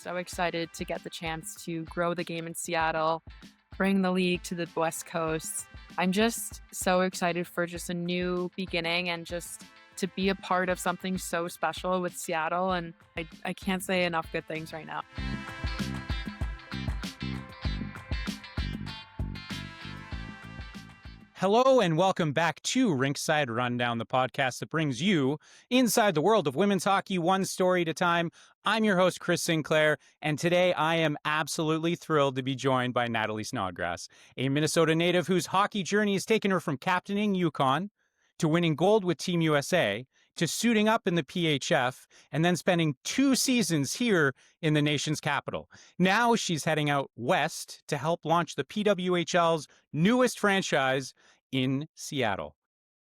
so excited to get the chance to grow the game in Seattle, bring the league to the West Coast. I'm just so excited for just a new beginning and just to be a part of something so special with Seattle. And I can't say enough good things right now. Hello and welcome back to Rinkside Rundown, the podcast that brings you inside the world of women's hockey, one story at a time. I'm your host, Chris Sinclair, and today I am absolutely thrilled to be joined by Natalie Snodgrass, a Minnesota native whose hockey journey has taken her from captaining UConn to winning gold with Team USA to suiting up in the PHF and then spending 2 seasons here in the nation's capital. Now she's heading out west to help launch the PWHL's newest franchise in Seattle.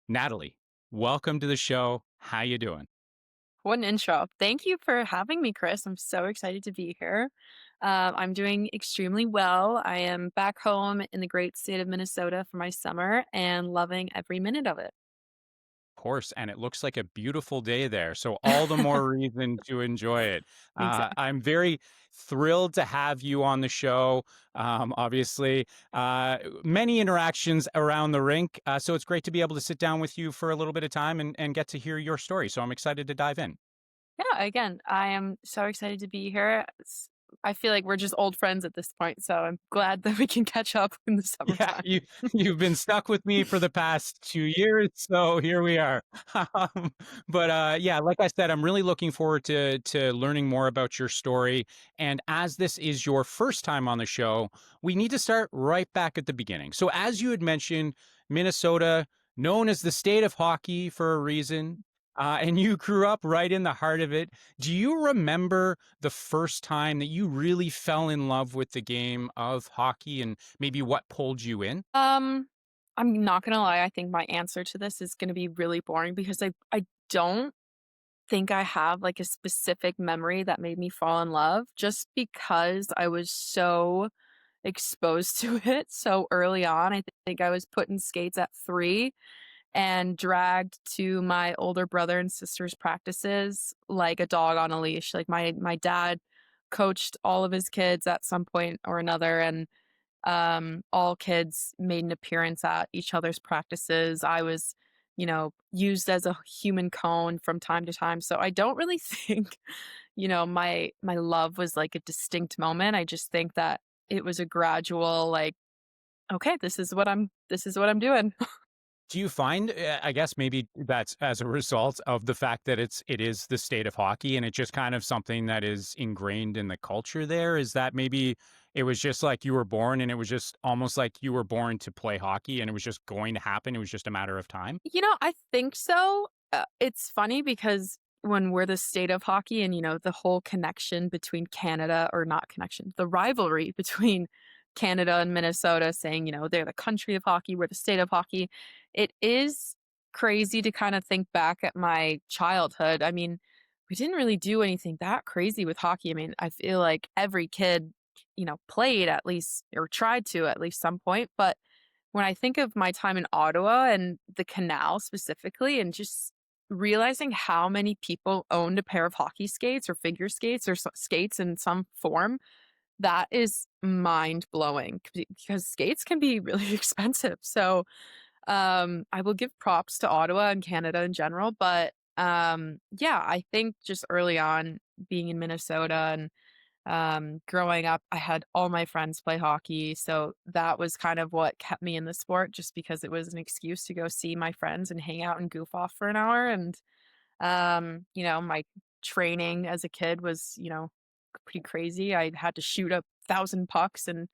Natalie, welcome to the show. How you doing? What an intro. Thank you for having me, Chris. I'm so excited to be here. I'm doing extremely well. I am back home in the great state of Minnesota for my summer and loving every minute of it. Of course, and it looks like a beautiful day there, so all the more reason to enjoy it. Exactly. I'm very thrilled to have you on the show. Obviously, many interactions around the rink, so it's great to be able to sit down with you for a little bit of time and get to hear your story. So I'm excited to dive in. Yeah, again, I am so excited to be here. I feel like we're just old friends at this point, so I'm glad that we can catch up in the Yeah, summertime. you've been stuck with me for the past 2 years, so here we are. But yeah, like I said, I'm really looking forward to learning more about your story. And as this is your first time on the show, we need to start right back at the beginning. So as you had mentioned, Minnesota, known as the state of hockey for a reason. And you grew up right in the heart of it. Do you remember the first time that you really fell in love with the game of hockey and maybe what pulled you in? Um, I'm not gonna lie, I think my answer to this is gonna be really boring because I don't think I have like a specific memory that made me fall in love just because I was so exposed to it so early on. I think I was put in skates at 3 and dragged to my older brother and sister's practices like a dog on a leash. Like my dad coached all of his kids at some point or another, and all kids made an appearance at each other's practices. I was, used as a human cone from time to time. So I don't really think, my love was like a distinct moment. I just think that it was a gradual like, okay, this is what I'm doing. Do you find, I guess maybe that's as a result of the fact that it is the state of hockey and it's just kind of something that is ingrained in the culture there? Is that maybe it was just like you were born and it was just almost like you were born to play hockey and it was just going to happen? It was just a matter of time? I think so. It's funny because when we're the state of hockey and, the whole connection between Canada or not connection, the rivalry between Canada and Minnesota saying, they're the country of hockey, we're the state of hockey. It is crazy to kind of think back at my childhood. I mean, we didn't really do anything that crazy with hockey. I mean, I feel like every kid, played at least or tried to at least some point. But when I think of my time in Ottawa and the canal specifically, and just realizing how many people owned a pair of hockey skates or figure skates or skates in some form, that is mind blowing because skates can be really expensive. So I will give props to Ottawa and Canada in general. But yeah, I think just early on being in Minnesota and growing up, I had all my friends play hockey. So that was kind of what kept me in the sport, just because it was an excuse to go see my friends and hang out and goof off for an hour. And, my training as a kid was, pretty crazy. I had to shoot 1,000 pucks and,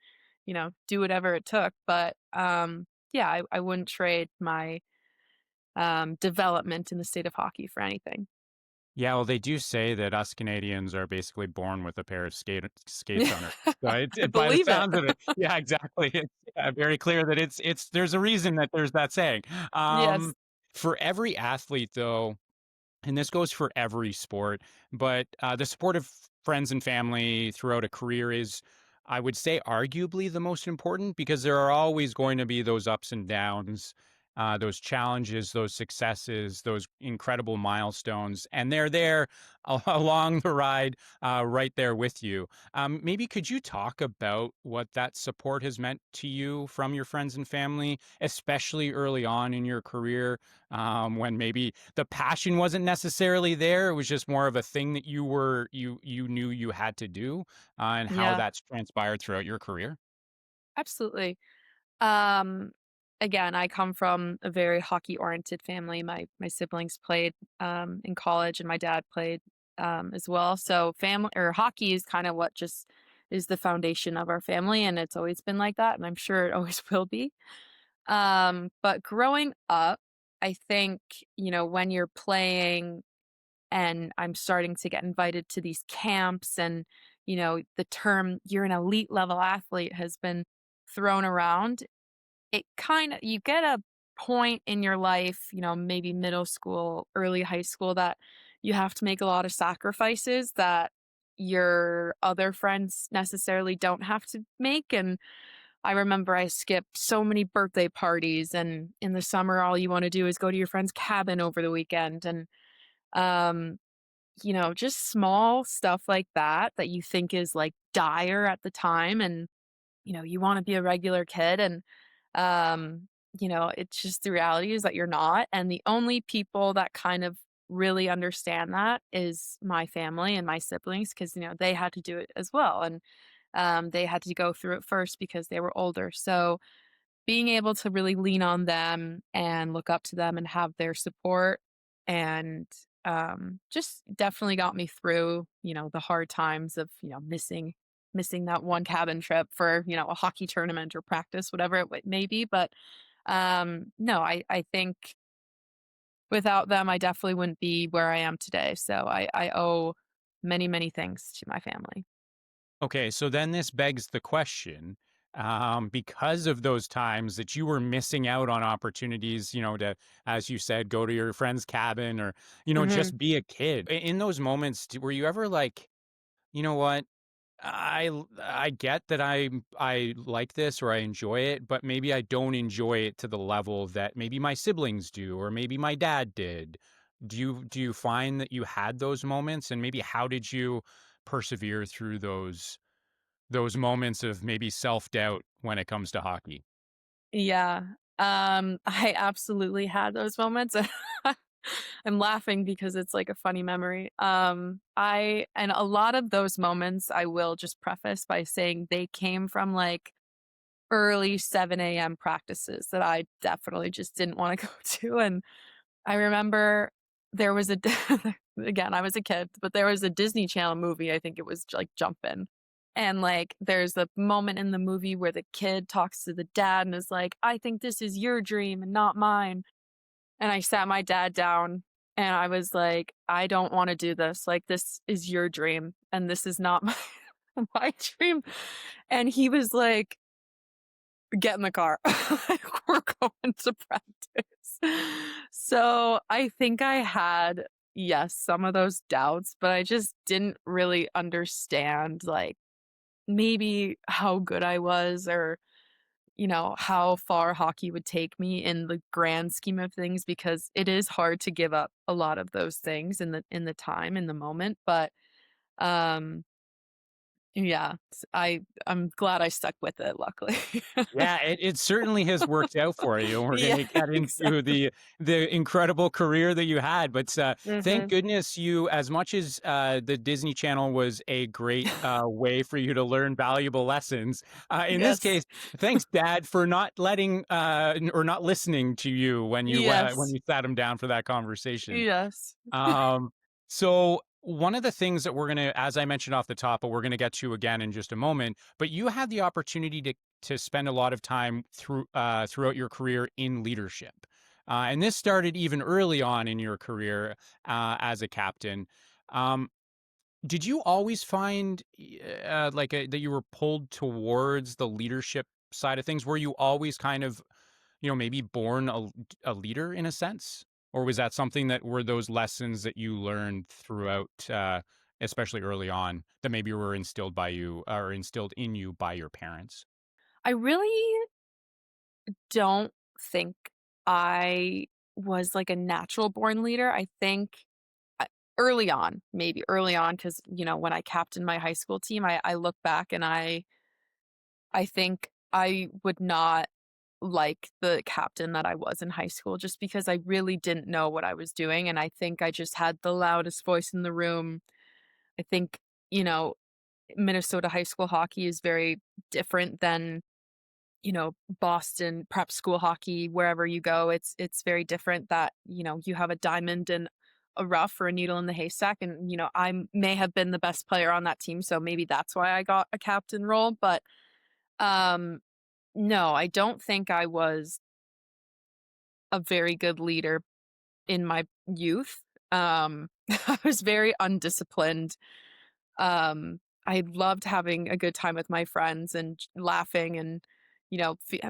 do whatever it took. But yeah, I wouldn't trade my development in the state of hockey for anything. Yeah, well, they do say that us Canadians are basically born with a pair of skates on it. So I by the believe it. sounds of it, yeah, exactly. It's very clear that it's there's a reason that there's that saying. Yes. For every athlete, though, and this goes for every sport, but the support of friends and family throughout a career is, I would say, arguably the most important because there are always going to be those ups and downs. those challenges, those successes, those incredible milestones, and they're there along the ride, right there with you. Maybe could you talk about what that support has meant to you from your friends and family, especially early on in your career, when maybe the passion wasn't necessarily there; it was just more of a thing that you knew you had to do, and how Yeah, that's transpired throughout your career? absolutely. Um, Again, I come from a very hockey-oriented family. My siblings played, in college, and my dad played, as well. So family or hockey is kind of what just is the foundation of our family, and it's always been like that, and I'm sure it always will be. But growing up, I think, when you're playing and I'm starting to get invited to these camps and, the term "you're an elite level athlete" has been thrown around, it kinda you get a point in your life, maybe middle school, early high school, that you have to make a lot of sacrifices that your other friends necessarily don't have to make, and I remember I skipped so many birthday parties, and in the summer, all you wanna do is go to your friend's cabin over the weekend, and, um, just small stuff like that that you think is, like, dire at the time, and you wanna be a regular kid and, it's just the reality is that you're not, and the only people that kind of really understand that is my family and my siblings because they had to do it as well, and, they had to go through it first because they were older, so being able to really lean on them and look up to them and have their support and, just definitely got me through, the hard times of, missing that one cabin trip for, a hockey tournament or practice, whatever it may be, but, no, I think without them, I definitely wouldn't be where I am today, so I owe many, many things to my family. Okay, so then this begs the question, because of those times that you were missing out on opportunities, to, as you said, go to your friend's cabin or, Mhm. just be a kid. In those moments, were you ever like, you know what? I get that I like this or I enjoy it, but maybe I don't enjoy it to the level that maybe my siblings do or maybe my dad did. Do you find that you had those moments, and maybe how did you persevere through those moments of maybe self-doubt when it comes to hockey? Yeah. I absolutely had those moments. I'm laughing because it's like a funny memory. I and a lot of those moments I will just preface by saying they came from like early 7 a.m. practices that I definitely just didn't want to go to. And I remember there was a again, I was a kid, but there was a Disney Channel movie, I think it was like Jumpin'. And like there's a moment in the movie where the kid talks to the dad and is like, "I think this is your dream and not mine." And I sat my dad down and I was like, "I don't want to do this. Like this is your dream and this is not my my dream." And he was like, "Get in the car. Like, we're going to practice." So, I think I had, yes, some of those doubts, but I just didn't really understand, like, maybe how good I was or, how far hockey would take me in the grand scheme of things because it is hard to give up a lot of those things in the time, in the moment, but, um, yeah, I'm glad I stuck with it, luckily. Yeah, it certainly has worked out for you, and we're Yeah, gonna get into exactly. the incredible career that you had, but, thank Mhm. goodness you, as much as, the Disney Channel was a great, way for you to learn valuable lessons, in this Yes. case, thanks, dad, for not letting, or not listening to you when Yes. you sat him down for that conversation. Yes. Um, so one of the things that we're gonna, as I mentioned off the top, but we're gonna get to again in just a moment, but you had the opportunity to spend a lot of time throughout your career in leadership. And this started even early on in your career as a captain. Um, did you always find that you were pulled towards the leadership side of things? Were you always kind of, maybe born a leader in a sense? Or was that something that were those lessons that you learned throughout, especially early on, that maybe were instilled by you or instilled in you by your parents? I really don't think I was like a natural born leader. I think uh, early on, maybe early on, because when I captained my high school team, I look back and I think I would not like the captain that I was in high school just because I really didn't know what I was doing. And I think I just had the loudest voice in the room. I think, you know, Minnesota high school hockey is very different than, Boston prep school hockey, wherever you go. It's very different that, you have a diamond in a rough or a needle in the haystack. And, may have been the best player on that team. So maybe that's why I got a captain role. But um no, I don't think I was a very good leader in my youth. I was very undisciplined. I loved having a good time with my friends and laughing and,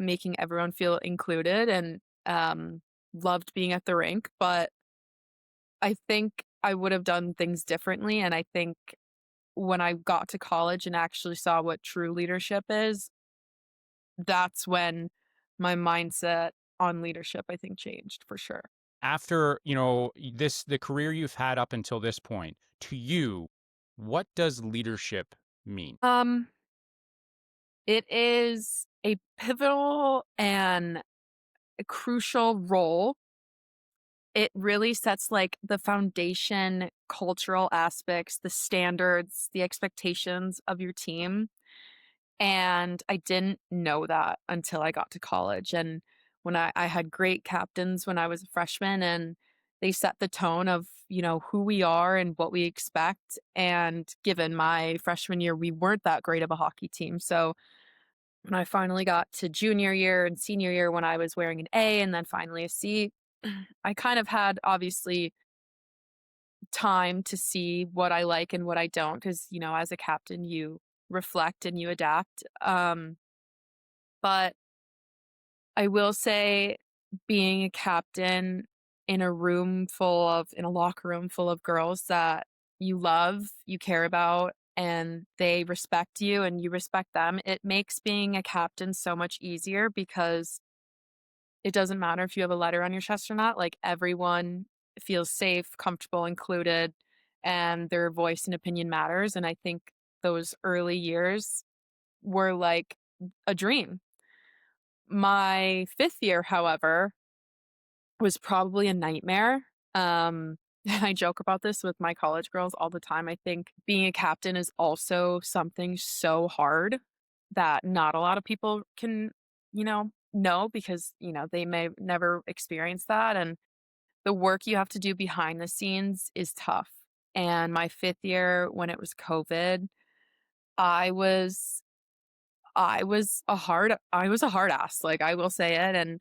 making everyone feel included and loved being at the rink. But I think I would have done things differently. And I think when I got to college and actually saw what true leadership is, that's when my mindset on leadership, I think, changed for sure. After, the career you've had up until this point, to you, what does leadership mean? Um, it is a pivotal and a crucial role. It really sets like the foundation, cultural aspects, the standards, the expectations of your team. And I didn't know that until I got to college. And when I had great captains when I was a freshman, and they set the tone of, who we are and what we expect. And given my freshman year, we weren't that great of a hockey team. So when I finally got to junior year and senior year, when I was wearing an A and then finally a C, I kind of had obviously time to see what I like and what I don't. Because, as a captain, you reflect and you adapt. But I will say being a captain in a locker room full of girls that you love, you care about, and they respect you and you respect them, it makes being a captain so much easier because it doesn't matter if you have a letter on your chest or not. Like everyone feels safe, comfortable, included, and their voice and opinion matters. And I think those early years were like a dream. My 5th year, however, was probably a nightmare. I joke about this with my college girls all the time. I think being a captain is also something so hard that not a lot of people can, know because, they may never experience that. And the work you have to do behind the scenes is tough. And my 5th year, when it was COVID, I was I was a hard ass, like, I will say it, and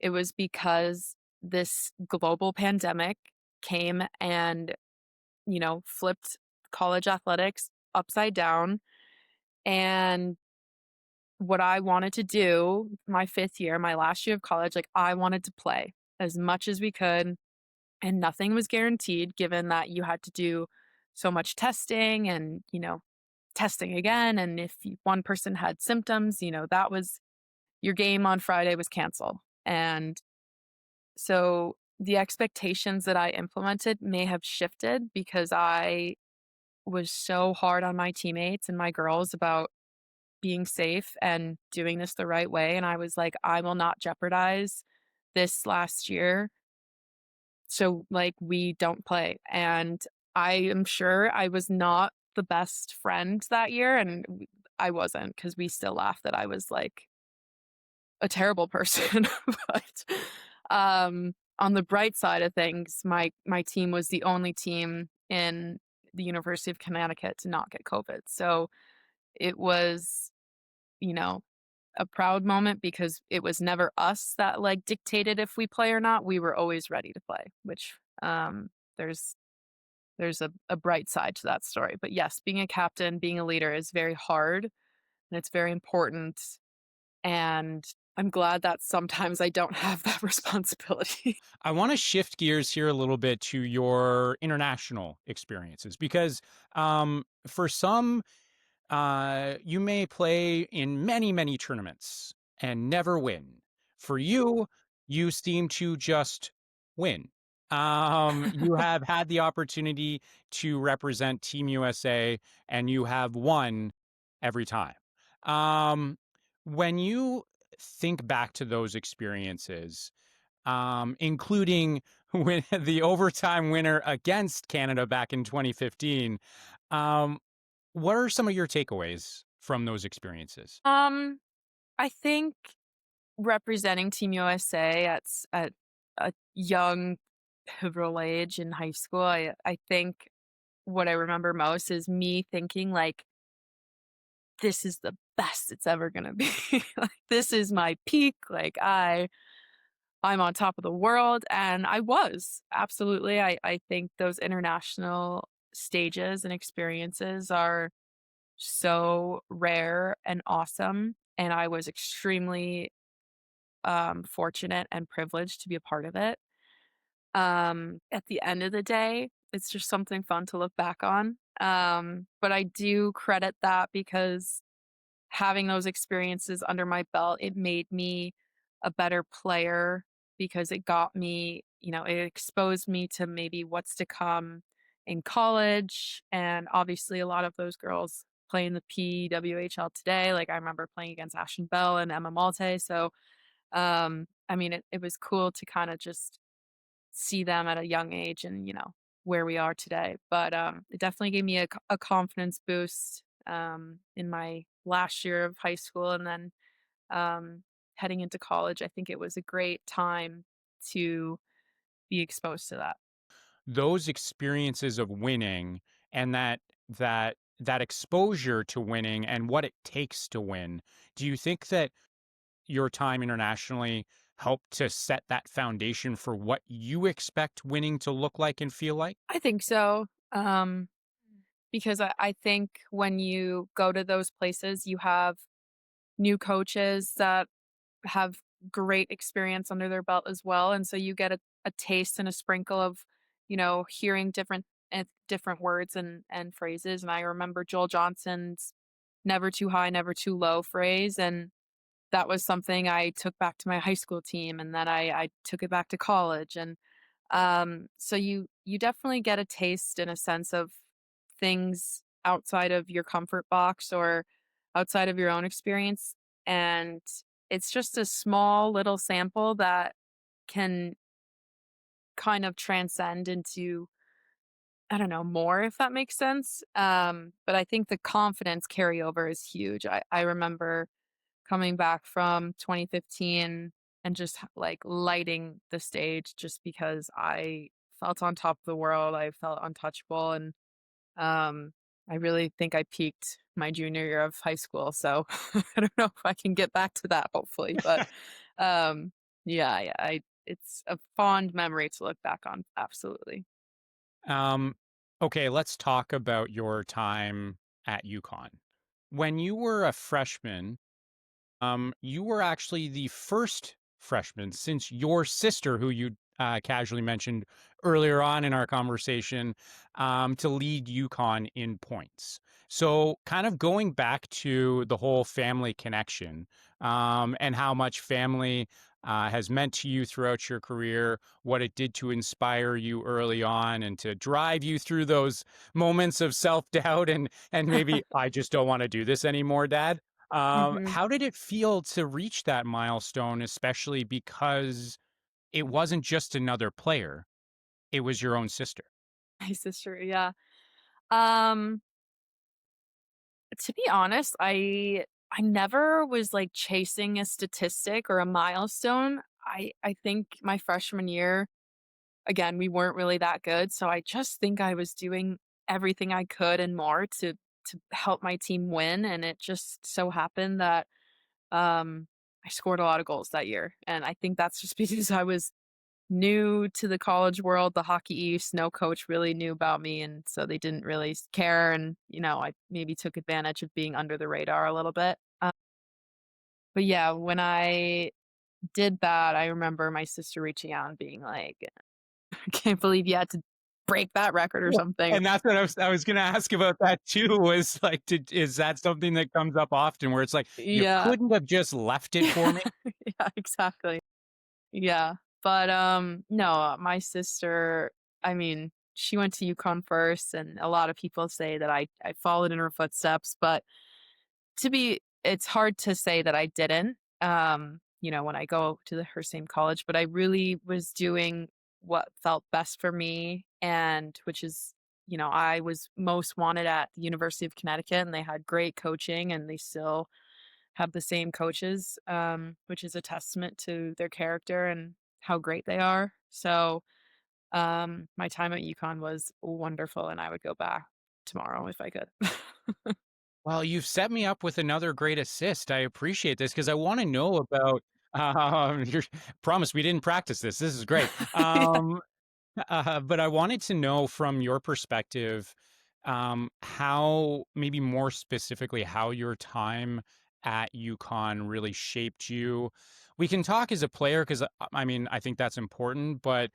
it was because this global pandemic came and, flipped college athletics upside down, and what I wanted to do my 5th year, my last year of college, like, I wanted to play as much as we could, and nothing was guaranteed given that you had to do so much testing and, testing again, and if one person had symptoms, that was your game on Friday was canceled. And so the expectations that I implemented may have shifted because I was so hard on my teammates and my girls about being safe and doing this the right way. And I was like, I will not jeopardize this last year. So, like, we don't play. And I am sure I was not the best friend that year. And I wasn't because we still laugh that I was like a terrible person, but, on the bright side of things, my team was the only team in the University of Connecticut to not get COVID. So it was, you know, a proud moment because it was never us that, like, dictated if we play or not. We were always ready to play, which, there's there's a bright side to that story. But yes, being a captain, being a leader is very hard, and it's very important. And I'm glad that sometimes I don't have that responsibility. I want to shift gears here a little bit to your international experiences because for some, you may play in many, many tournaments and never win. For you, you seem to just win. You have had the opportunity to represent Team USA, and you have won every time. Um, when you think back to those experiences, including when the overtime winner against Canada back in 2015, um, what are some of your takeaways from those experiences? Um, I think representing Team USA at a young, pivotal age in high school, I think what I remember most is me thinking, like, "This is the best it's ever gonna be." Like, "This is my peak." Like, I'm on top of the world, and I was, absolutely. I think those international stages and experiences are so rare and awesome, and I was extremely, fortunate and privileged to be a part of it. At the end of the day, it's just something fun to look back on, but I do credit that because having those experiences under my belt, it made me a better player because it got me, it exposed me to maybe what's to come in college. And obviously, a lot of those girls play in the PWHL today. Like I remember playing against Ashton Bell and Emma Malte. So, I mean, it was cool to kind of just see them at a young age and, where we are today. But it definitely gave me a confidence boost in my last year of high school. And then heading into college, I think it was a great time to be exposed to that. Those experiences of winning and that exposure to winning and what it takes to win, do you think that your time internationally helped to set that foundation for what you expect winning to look like and feel like? I think so. Because I think when you go to those places, you have new coaches that have great experience under their belt as well, and so you get a taste and a sprinkle of, hearing different words and phrases, and I remember Joel Johnson's "never too high, never too low" phrase, and that was something I took back to my high school team, and then I took it back to college, and, so you definitely get a taste and a sense of things outside of your comfort box or outside of your own experience, and it's just a small little sample that can kind of transcend into, I don't know, more, if that makes sense. But I think the confidence carryover is huge. I remember coming back from 2015 and just like lighting the stage just because I felt on top of the world. I felt untouchable. And um, I really think I peaked my junior year of high school. So I don't know if I can get back to that, hopefully. But um, yeah, it's a fond memory to look back on. Absolutely. Um, okay, let's talk about your time at UConn. When you were a freshman, you were actually the first freshman since your sister, who you casually mentioned earlier on in our conversation, to lead UConn in points. So, kind of going back to the whole family connection and how much family has meant to you throughout your career, what it did to inspire you early on and to drive you through those moments of self doubt and maybe I just don't want to do this anymore, Dad. Hmm. How did it feel to reach that milestone, especially because it wasn't just another player, it was your own sister? My sister, yeah. Um, to be honest, I never was like chasing a statistic or a milestone. I think my freshman year, again, we weren't really that good, so I just think I was doing everything I could and more to help my team win, and it just so happened that I scored a lot of goals that year, and I think that's just because I was new to the college world, the Hockey East, no coach really knew about me, and so they didn't really care, and, I maybe took advantage of being under the radar a little bit. But yeah, when I did that, I remember my sister reaching out and being like, "I can't believe you had to break that record," or Well, something. and that's what I was gonna ask about that too, was like, is that something that comes up often where it's like, "You Yeah. couldn't have just left it for me?" Yeah, exactly. Yeah. But, no, my sister, I mean, she went to UConn first, and a lot of people say that I followed in her footsteps, but it's hard to say that I didn't, when I go to her same college, but I really was doing what felt best for me, and which is, I was most wanted at the University of Connecticut, and they had great coaching, and they still have the same coaches, which is a testament to their character and how great they are. So, my time at UConn was wonderful, and I would go back tomorrow if I could. Well, you've set me up with another great assist. I appreciate this because I want to know about. Your promise we didn't practice this. This is great. Yeah. But I wanted to know from your perspective, how maybe more specifically how your time at UConn really shaped you. We can talk as a player because I mean I think that's important, but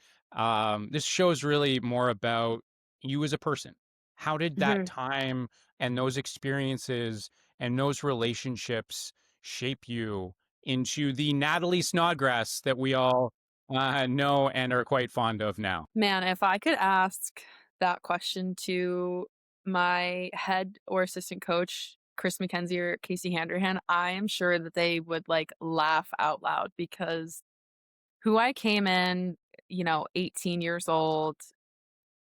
this shows really more about you as a person. How did that Mhm. time and those experiences and those relationships shape you into the Natalie Snodgrass that we all know and are quite fond of now? Man, if I could ask that question to my head or assistant coach, Chris McKenzie or Casey Handrahan, I am sure that they would like laugh out loud because who I came in, 18 years old,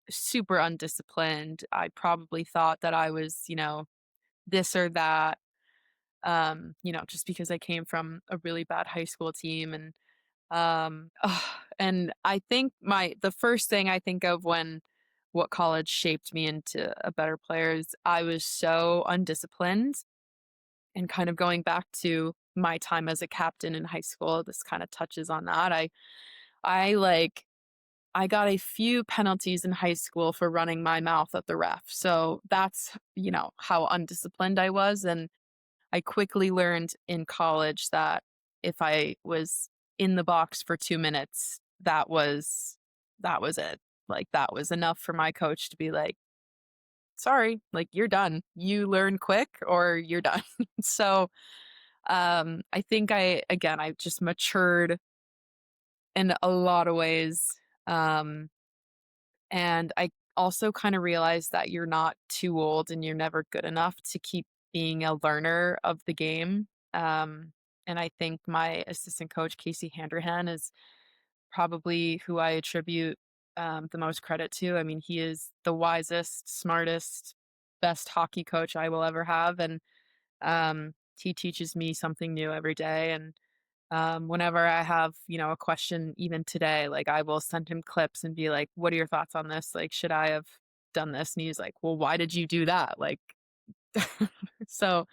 super undisciplined. I probably thought that I was, this or that, just because I came from a really bad high school team and I think the first thing I think of when what college shaped me into a better player is I was so undisciplined and kind of going back to my time as a captain in high school, this kind of touches on that. I like I got a few penalties in high school for running my mouth at the ref. So that's, how undisciplined I was. And I quickly learned in college that if I was in the box for 2 minutes, that was it. Like, that was enough for my coach to be like, "Sorry, like, you're done. You learn quick or you're done." So, I think I just matured in a lot of ways, um, and I also kinda realized that you're not too old and you're never good enough to keep being a learner of the game, and I think my assistant coach, Casey Handrahan, is probably who I attribute, the most credit to. I mean, he is the wisest, smartest, best hockey coach I will ever have, and, he teaches me something new every day, and whenever I have, a question even today, like I will send him clips and be like, "What are your thoughts on this? Like, should I have done this?" And he's like, "Well, why did you do that?" Like, so,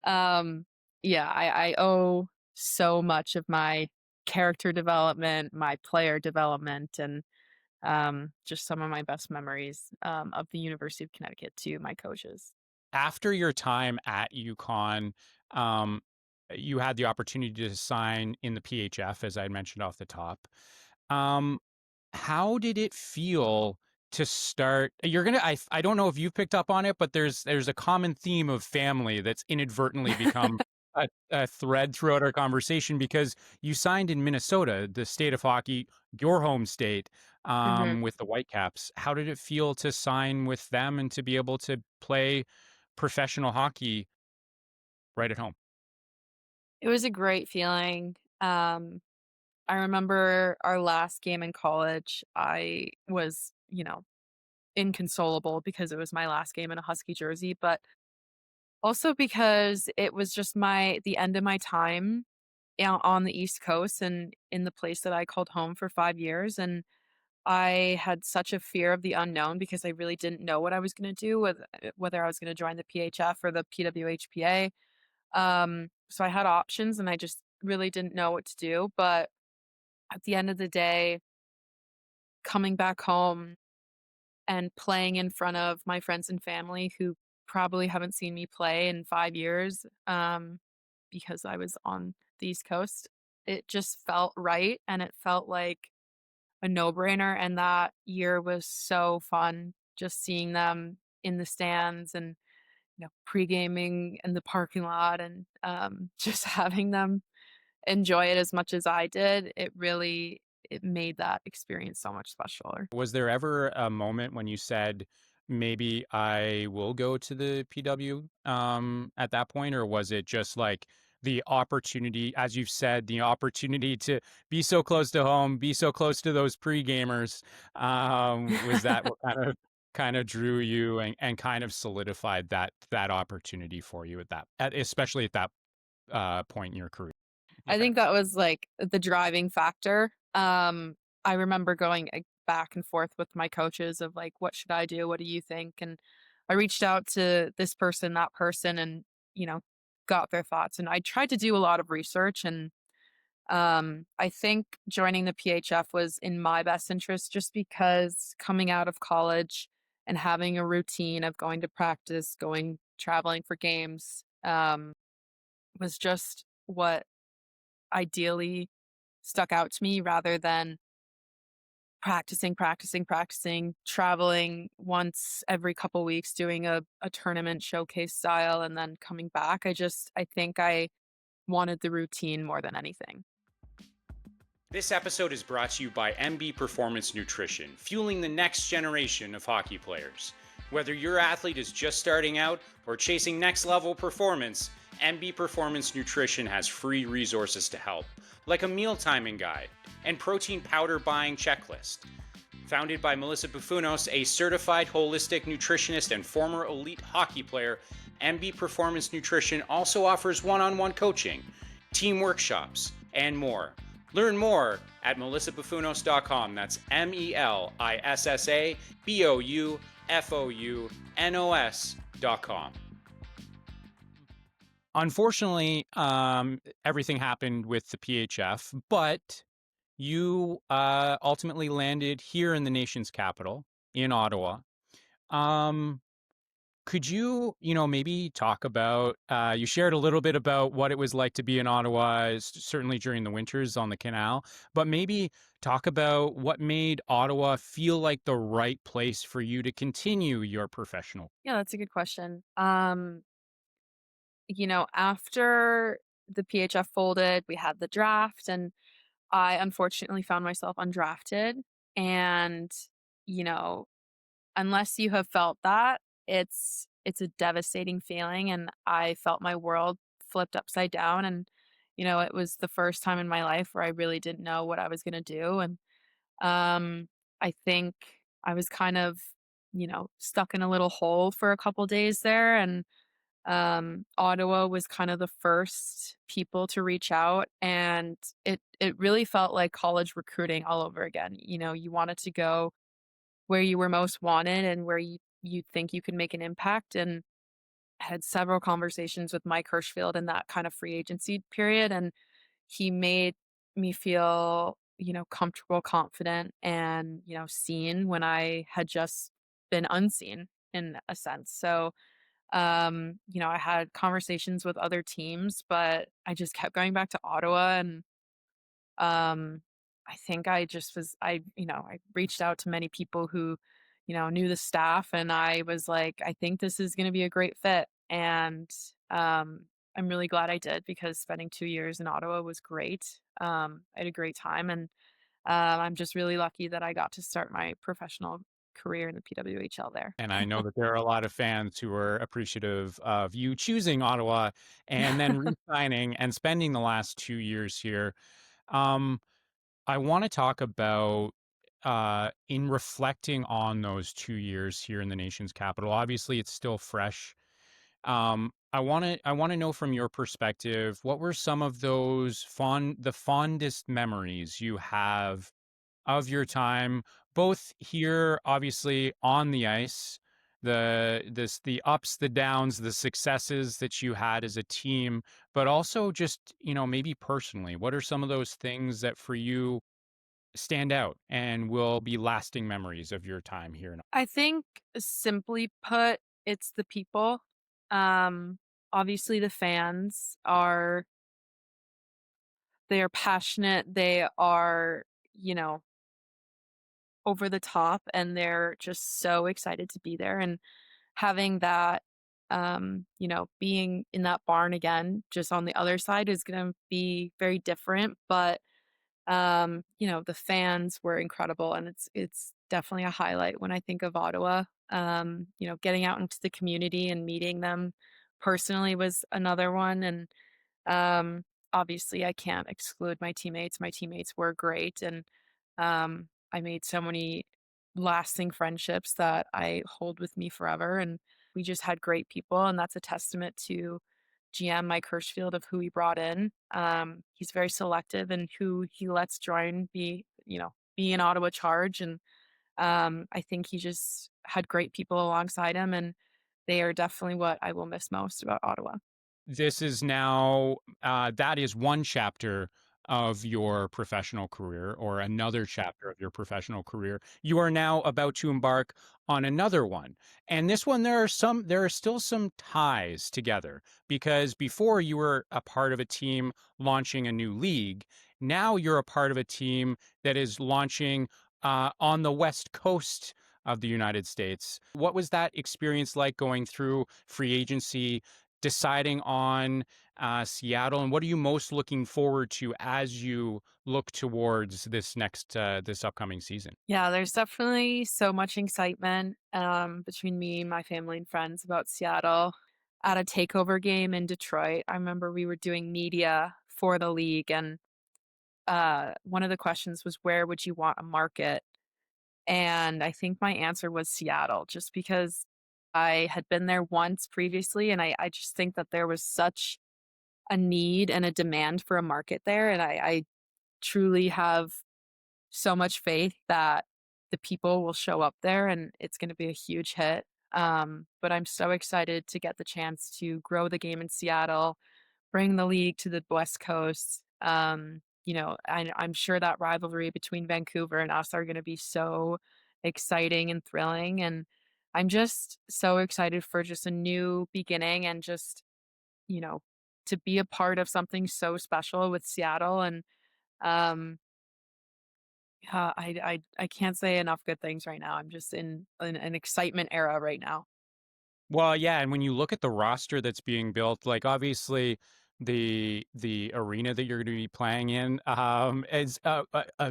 um, yeah, I owe so much of my character development, my player development, and just some of my best memories of the University of Connecticut to my coaches. After your time at UConn, um, you had the opportunity to sign in the PHF, as I had mentioned off the top. Um, how did it feel to start? I don't know if you've picked up on it, but there's a common theme of family that's inadvertently become a thread throughout our conversation because you signed in Minnesota, the state of hockey, your home state, Mhm. with the Whitecaps. How did it feel to sign with them and to be able to play professional hockey right at home? It was a great feeling. I remember our last game in college. I was, inconsolable because it was my last game in a Husky jersey, but also because it was just the end of my time on the East Coast and in the place that I called home for 5 years, and I had such a fear of the unknown because I really didn't know what I was gonna do with whether I was gonna join the PHF or the PWHPA. So I had options and I just really didn't know what to do, but at the end of the day, coming back home and playing in front of my friends and family who probably haven't seen me play in 5 years, because I was on the East Coast, it just felt right, and it felt like a no-brainer, and that year was so fun just seeing them in the stands and, pre-gaming in the parking lot and, just having them enjoy it as much as I did, it made that experience so much specialer. Was there ever a moment when you said, maybe I will go to the PW at that point? Or was it just like the opportunity, as you've said, the opportunity to be so close to home, be so close to those pre-gamers? Was that what kind of drew you and kind of solidified that opportunity for you especially at that point in your career? I Yeah. think that was, like, the driving factor. I remember going, back and forth with my coaches of, like, "What should I do? What do you think?" And I reached out to this person, that person, and, you know, got their thoughts, and I tried to do a lot of research, and, I think joining the PHF was in my best interest just because coming out of college and having a routine of going to practice, traveling for games, was just what ideally stuck out to me rather than practicing, traveling once every couple weeks, doing a tournament showcase style, and then coming back. I think I wanted the routine more than anything. This episode is brought to you by MB Performance Nutrition, fueling the next generation of hockey players. Whether your athlete is just starting out or chasing next level performance, MB Performance Nutrition has free resources to help, like a meal timing guide and protein powder buying checklist. Founded by Melissa Bufunos, a certified holistic nutritionist and former elite hockey player, MB Performance Nutrition also offers one-on-one coaching, team workshops, and more. Learn more at melissabufunos.com. That's MELISSABOUFOUNOS.com. Unfortunately, everything happened with the PHF, but you ultimately landed here in the nation's capital, in Ottawa. Um, could you, maybe talk about, you shared a little bit about what it was like to be in Ottawa, certainly during the winters on the canal, but maybe talk about what made Ottawa feel like the right place for you to continue your professional. Yeah, that's a good question. After the PHF folded, we had the draft, and I unfortunately found myself undrafted. And, you know, unless you have felt that, it's a devastating feeling, and I felt my world flipped upside down, and, it was the first time in my life where I really didn't know what I was gonna do, and, I think I was kind of, stuck in a little hole for a couple days there, and, Ottawa was kind of the first people to reach out, and it really felt like college recruiting all over again. You wanted to go where you were most wanted and where you think you could make an impact, and had several conversations with Mike Hirschfield in that kind of free agency period, and he made me feel, comfortable, confident, and, seen when I had just been unseen in a sense. So, I had conversations with other teams, but I just kept going back to Ottawa, and um, I think I just was I reached out to many people who, knew the staff, and I was like, I think this is going to be a great fit. And I'm really glad I did, because spending 2 years in Ottawa was great. I had a great time, and I'm just really lucky that I got to start my professional career in the PWHL there. And I know that there are a lot of fans who are appreciative of you choosing Ottawa and then re-signing and spending the last 2 years here. Um, I want to talk about in reflecting on those 2 years here in the nation's capital. Obviously, it's still fresh. I want to know from your perspective, what were some of the fondest memories you have of your time, both here, obviously on the ice, the ups, the downs, the successes that you had as a team, but also just, maybe personally, what are some of those things that for you stand out and will be lasting memories of your time here in. I think, simply put, it's the people. Um, Obviously the fans are they are passionate, they are, you know, over the top, and they're just so excited to be there, and having that being in that barn again, just on the other side is gonna be very different, but the fans were incredible, and it's definitely a highlight when I think of Ottawa. Getting out into the community and meeting them personally was another one, and um, obviously, I can't exclude my teammates. My teammates were great, and I made so many lasting friendships that I hold with me forever. And we just had great people, and that's a testament to GM Mike Hirschfield of who he brought in. He's very selective in who he lets join be an Ottawa Charge, and I think he just had great people alongside him, and they are definitely what I will miss most about Ottawa. This is now that is one chapter of your professional career, or another chapter of your professional career. You are now about to embark on another one. And this one, there are still some ties together, because before you were a part of a team launching a new league. Now you're a part of a team that is launching on the West Coast of the United States. What was that experience like, going through free agency, deciding on Seattle, and what are you most looking forward to as you look towards this upcoming season? Yeah, there's definitely so much excitement between me, my family, and friends about Seattle. At a takeover game in Detroit, I remember we were doing media for the league, and one of the questions was, "Where would you want a market?" And I think my answer was Seattle, just because I had been there once previously, and I just think that there was such a need and a demand for a market there, and I truly have so much faith that the people will show up there and it's going to be a huge hit. But I'm so excited to get the chance to grow the game in Seattle, bring the league to the West Coast. I'm sure that rivalry between Vancouver and us are going to be so exciting and thrilling. And I'm just so excited for just a new beginning and just, you know, to be a part of something so special with Seattle. And um, yeah, I can't say enough good things right now. I'm just in an excitement era right now. Well, yeah, and when you look at the roster that's being built, like, obviously the arena that you're going to be playing in is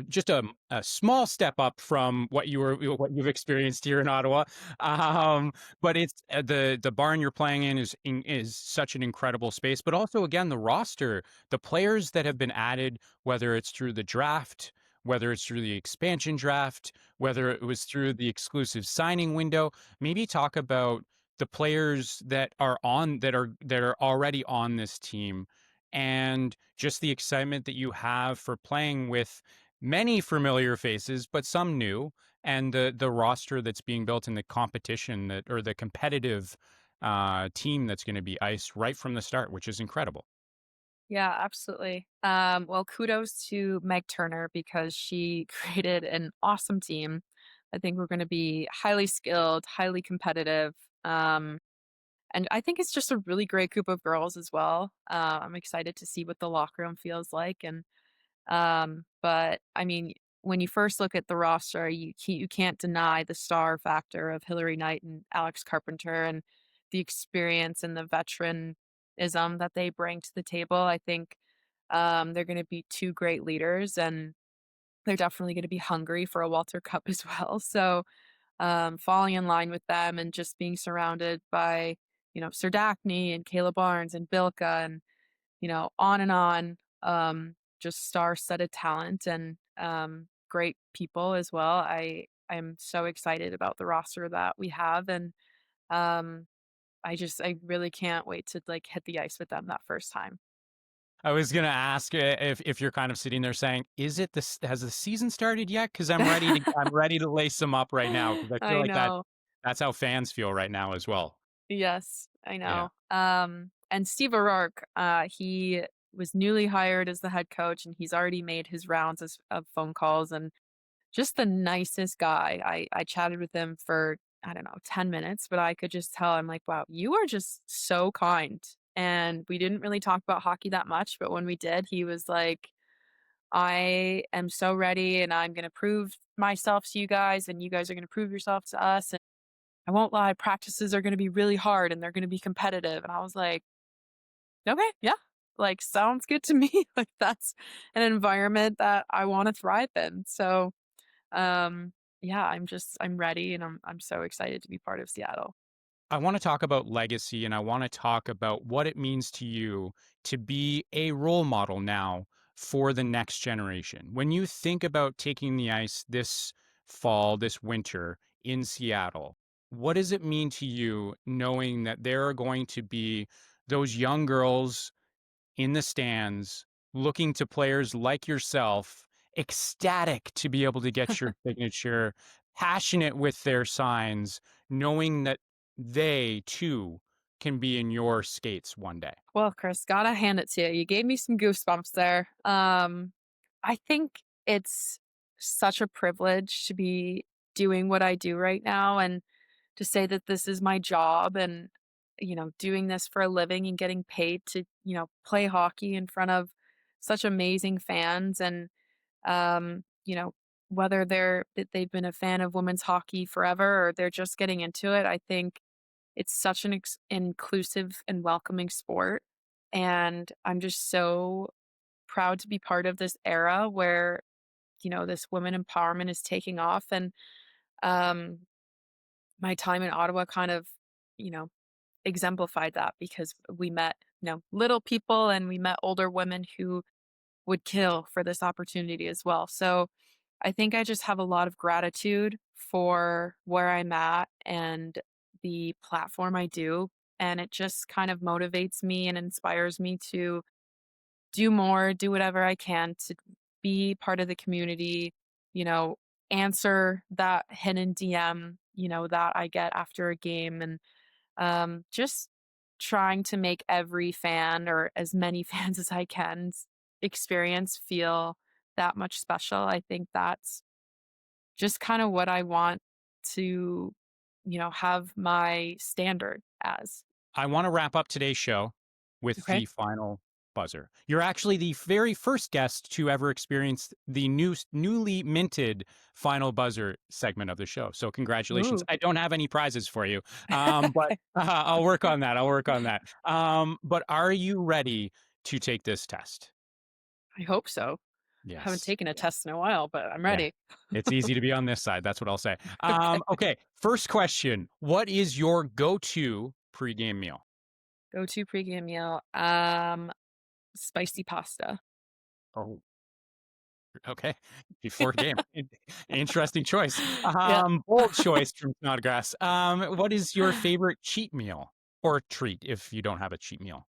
just a small step up from what you've experienced here in Ottawa. But it's the barn you're playing in is such an incredible space. But also, again, the roster, the players that have been added, whether it's through the draft, whether it's through the expansion draft, whether it was through the exclusive signing window. Maybe talk about the players that are already on this team, and just the excitement that you have for playing with many familiar faces but some new, and the roster that's being built, in the competition that, or the competitive team that's going to be iced right from the start, which is incredible. Yeah, absolutely. Well, kudos to Meg Turner because she created an awesome team. I think we're going to be highly skilled, highly competitive. And I think it's just a really great group of girls as well. I'm excited to see what the locker room feels like. But I mean, when you first look at the roster, you can't deny the star factor of Hillary Knight and Alex Carpenter and the experience and the veteranism that they bring to the table. I think they're going to be two great leaders, and they're definitely going to be hungry for a Walter Cup as well. So falling in line with them and just being surrounded by Sir Daphne and Kayla Barnes and Bilka and on and on. Just star-studded talent and, great people as well. I'm so excited about the roster that we have, and, um, I really can't wait to, like, hit the ice with them that first time. I was gonna ask if you're kind of sitting there saying, "Is it this? Has the season started yet?" Because I'm ready to lace them up right now, because I feel I like know. that's how fans feel right now as well. Yes, I Yeah. know. And Steve O'Rourke, he was newly hired as the head coach, and he's already made his rounds of phone calls, and just the nicest guy. I chatted with him for, I don't know, 10 minutes, but I could just tell, I'm like, "Wow, you are just so kind." And we didn't really talk about hockey that much, but when we did, he was like, "I am so ready, and I'm gonna prove myself to you guys, and you guys are gonna prove yourself to us." I won't lie, practices are gonna be really hard and they're gonna be competitive." And I was like, "Okay, yeah, like, sounds good to me." Like, that's an environment that I wanna thrive in. So, yeah, I'm ready and I'm so excited to be part of Seattle. I want to talk about legacy and I want to talk about what it means to you to be a role model now for the next generation. When you think about taking the ice this fall, this winter in Seattle, what does it mean to you knowing that there are going to be those young girls in the stands looking to players like yourself, ecstatic to be able to get your signature, passionate with their signs, knowing that they too can be in your skates one day? Well, Chris, gotta hand it to you. You gave me some goosebumps there. I think it's such a privilege to be doing what I do right now and to say that this is my job and, doing this for a living and getting paid to, play hockey in front of such amazing fans. And, you know, whether they've been a fan of women's hockey forever or they're just getting into it, I think it's such an inclusive and welcoming sport. And I'm just so proud to be part of this era where, this women empowerment is taking off. And um, my time in Ottawa kind of, you know, exemplified that because we met, little people and we met older women who would kill for this opportunity as well. So I think I just have a lot of gratitude for where I'm at and the platform I do. And it just kind of motivates me and inspires me to do more, do whatever I can to be part of the community, you know, answer that hidden DM, that I get after a game and just trying to make every fan or as many fans as I can experience feel that much special. I think that's just kind of what I want to, have my standard as. I want to wrap up today's show with Okay. the final buzzer. You're actually the very first guest to ever experience the newly minted final buzzer segment of the show. So congratulations. Ooh. I don't have any prizes for you, but I'll work on that. I'll work on that. But are you ready to take this test? I hope so. I haven't Yes. taken a test in a while, but I'm Yeah. ready. It's easy to be on this side. That's what I'll say. Okay. Okay. First question. What is your go-to pregame meal? Go to pregame meal. Spicy pasta. Oh, okay. Before game. Interesting choice. Yeah. Bold choice from Snodgrass. What is your favorite cheat meal or treat if you don't have a cheat meal?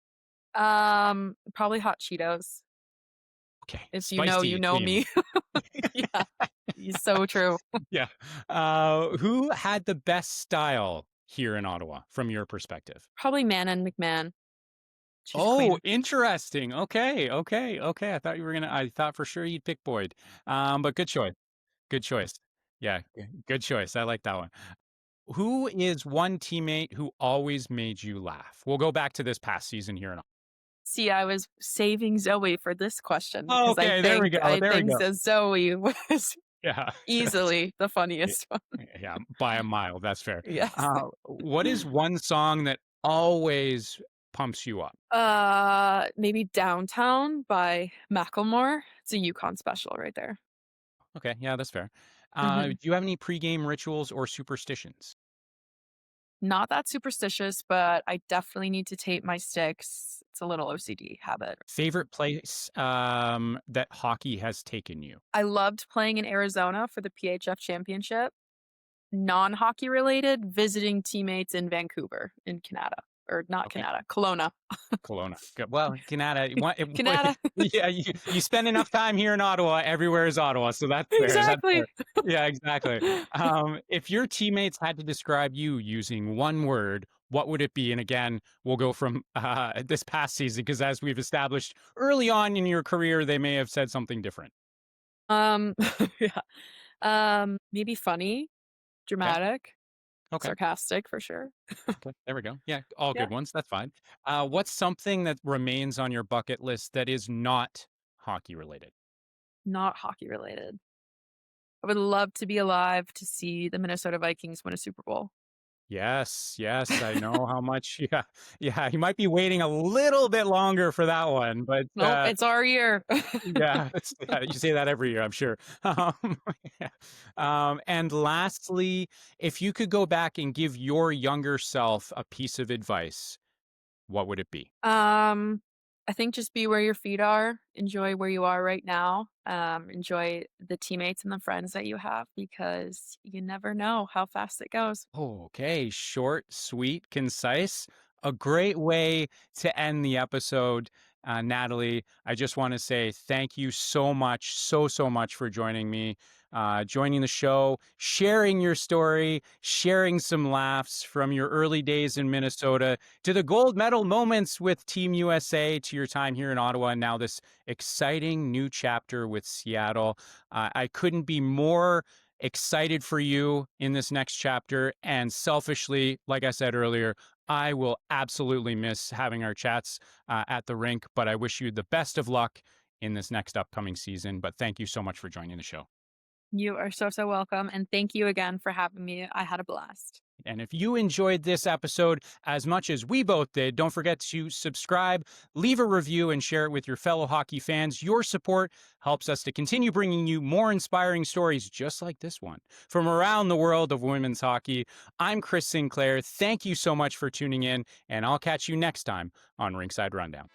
Probably hot Cheetos. Okay. If you know, you Spicy know theme. me. Yeah. So true. Yeah. Who had the best style here in Ottawa from your perspective? Probably Manon McMahon. She's Oh, queen. interesting. Okay. Okay. Okay. I thought for sure you'd pick Boyd. But good choice. Good choice. Yeah. Good choice. I like that one. Who is one teammate who always made you laugh? We'll go back to this past season here and on. See, I was saving Zoe for this question Oh, because okay, there we go. I There we think go. that Zoe was Yeah. easily the Yeah, funniest one. yeah, by a mile, that's fair. Yes. What is one song that always pumps you up? Maybe Downtown by Macklemore. It's a Yukon special right there. Okay, yeah, that's fair. Do Mhm. you have any pregame rituals or superstitions? Not that superstitious, but I definitely need to tape my sticks. It's a little OCD habit. Favorite place, that hockey has taken you? I loved playing in Arizona for the PHF championship. Non-hockey related, visiting teammates in Vancouver in Canada, or not Okay. Canada, Kelowna. Kelowna. Good. Well, Canada, Canada. yeah, you spend enough time here in Ottawa, everywhere is Ottawa, so that's fair, that's fair. Exactly. Yeah, exactly. If your teammates had to describe you using one word, what would it be? And again, we'll go from, this past season because as we've established early on in your career, they may have said something different. Um, yeah. Maybe funny, Okay, dramatic, okay, sarcastic for sure. okay, there we go. Yeah, all Yeah. good ones, that's fine. What's something that remains on your bucket list that is not hockey related? Not hockey related. I would love to be alive to see the Minnesota Vikings win a Super Bowl. Yes, yes, I know how much. Yeah, yeah. You might be waiting a little bit longer for that one, but Nope, it's our year. yeah, yeah, you say that every year, I'm sure. Yeah. And lastly, if you could go back and give your younger self a piece of advice, what would it be? Um, I think just be where your feet are, enjoy where you are right now, enjoy the teammates and the friends that you have because you never know how fast it goes. Okay, short, sweet, concise. A great way to end the episode. Natalie, I just want to say thank you so much, so much for joining me, joining the show, sharing your story, sharing some laughs from your early days in Minnesota to the gold medal moments with Team USA to your time here in Ottawa and now this exciting new chapter with Seattle. I couldn't be more excited for you in this next chapter. And selfishly, like I said earlier, I will absolutely miss having our chats at the rink, but I wish you the best of luck in this next upcoming season. But thank you so much for joining the show. You are so, so welcome, and thank you again for having me. I had a blast. And if you enjoyed this episode as much as we both did, don't forget to subscribe, leave a review, and share it with your fellow hockey fans. Your support helps us to continue bringing you more inspiring stories just like this one from around the world of women's hockey. I'm Chris Sinclair. Thank you so much for tuning in, and I'll catch you next time on Rinkside Rundown.